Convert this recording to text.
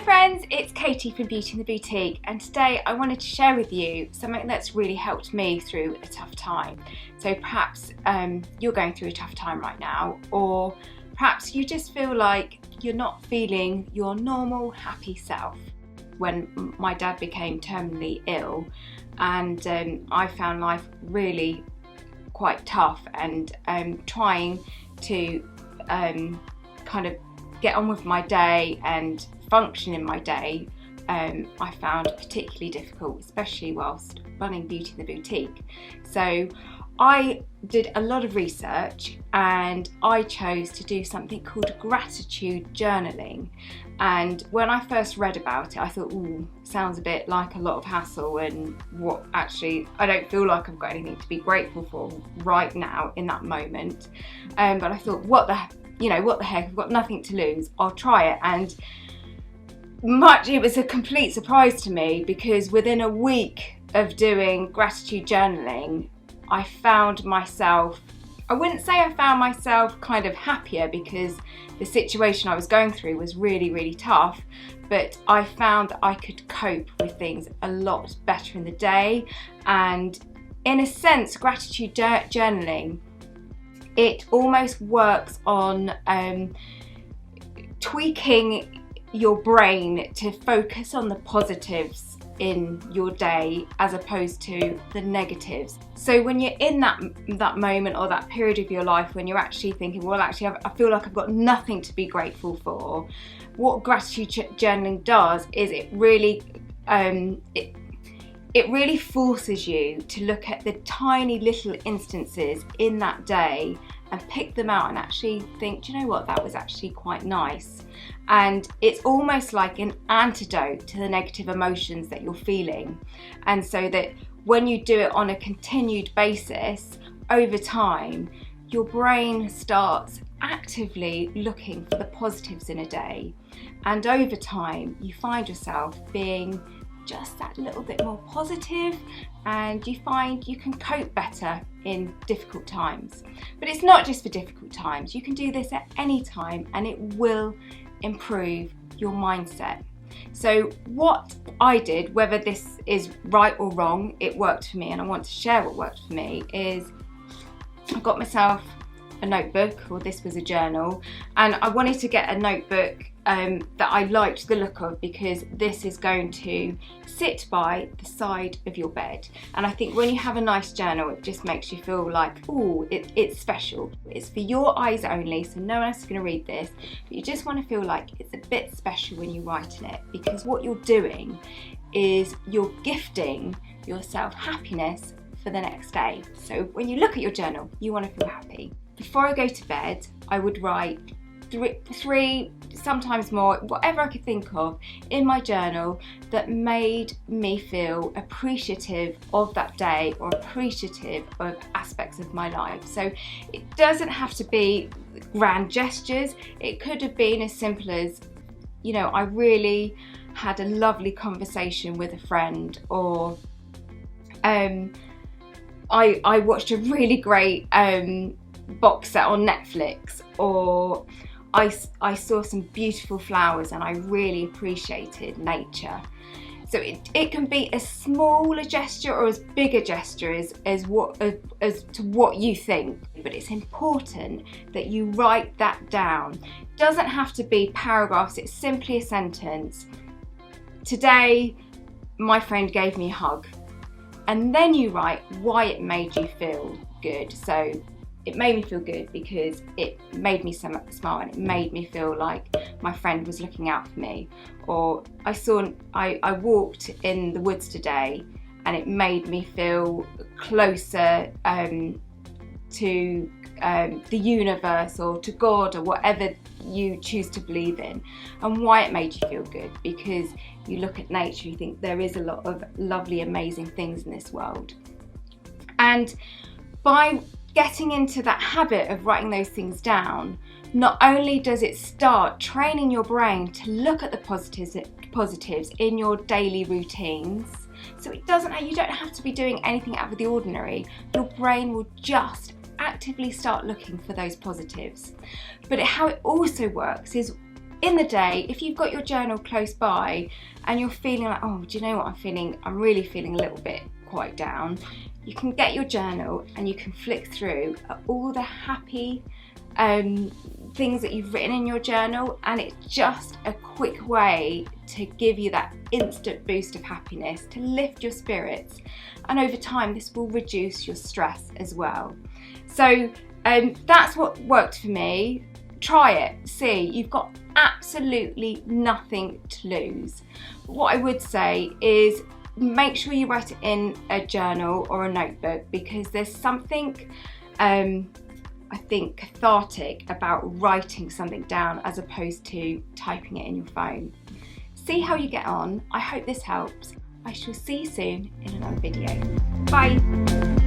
friends, it's Katie from Beauty in the Boutique, and today I wanted to share with you something that's really helped me through a tough time. So perhaps you're going through a tough time right now, or perhaps you just feel like you're not feeling your normal happy self. When my dad became terminally ill and I found life really quite tough, and trying to kind of get on with my day and function in my day, I found particularly difficult, especially whilst running Beauty in the Boutique. So I did a lot of research and I chose to do something called gratitude journaling. And when I first read about it, I thought, ooh, sounds a bit like a lot of hassle, and what actually, I don't feel like I've got anything to be grateful for right now in that moment. But I thought, what the heck, I've got nothing to lose, I'll try it. And it was a complete surprise to me, because within a week of doing gratitude journaling, I found myself, I wouldn't say I found myself kind of happier, because the situation I was going through was really, really tough, but I found that I could cope with things a lot better in the day. And in a sense, gratitude journaling, it almost works on tweaking your brain to focus on the positives in your day as opposed to the negatives. So when you're in that moment or that period of your life when you're actually thinking, well, actually I feel like I've got nothing to be grateful for, what gratitude journaling does is it really it really forces you to look at the tiny little instances in that day and pick them out and actually think, do you know what, that was actually quite nice. And it's almost like an antidote to the negative emotions that you're feeling. And so that when you do it on a continued basis, over time, your brain starts actively looking for the positives in a day. And over time, you find yourself being just that little bit more positive, and you find you can cope better in difficult times. But it's not just for difficult times. You can do this at any time and it will improve your mindset. So what I did, whether this is right or wrong, it worked for me, and I want to share what worked for me, is I got myself a notebook, or this was a journal, and I wanted to get a notebook that I liked the look of, because this is going to sit by the side of your bed. And I think when you have a nice journal, it just makes you feel like, oh, it's special. It's for your eyes only, so no one else is going to read this, but you just want to feel like it's a bit special when you write in it, because what you're doing is you're gifting yourself happiness for the next day. So when you look at your journal, you want to feel happy. Before I go to bed, I would write three, sometimes more, whatever I could think of in my journal that made me feel appreciative of that day, or appreciative of aspects of my life. So it doesn't have to be grand gestures. It could have been as simple as, I really had a lovely conversation with a friend, or I watched a really great box set on Netflix, or I saw some beautiful flowers and I really appreciated nature. So it can be as small a gesture or as big a gesture as to what you think, but it's important that you write that down. It doesn't have to be paragraphs, it's simply a sentence. Today, my friend gave me a hug. And then you write why it made you feel good. So it made me feel good because it made me smile, and it made me feel like my friend was looking out for me. Or I walked in the woods today and it made me feel closer to the universe, or to God, or whatever you choose to believe in. And why it made you feel good, because you look at nature, you think there is a lot of lovely, amazing things in this world. And by getting into that habit of writing those things down, not only does it start training your brain to look at the positives in your daily routines, so you don't have to be doing anything out of the ordinary. Your brain will just actively start looking for those positives. But how it also works is in the day, if you've got your journal close by and you're feeling like, oh, do you know what I'm really feeling a little bit quite down, you can get your journal and you can flick through at all the happy things that you've written in your journal, and it's just a quick way to give you that instant boost of happiness, to lift your spirits, and over time this will reduce your stress as well. So that's what worked for me. Try it, see, you've got absolutely nothing to lose. What I would say is make sure you write it in a journal or a notebook, because there's something I think cathartic about writing something down as opposed to typing it in your phone. See how you get on. I hope this helps. I shall see you soon in another video. Bye.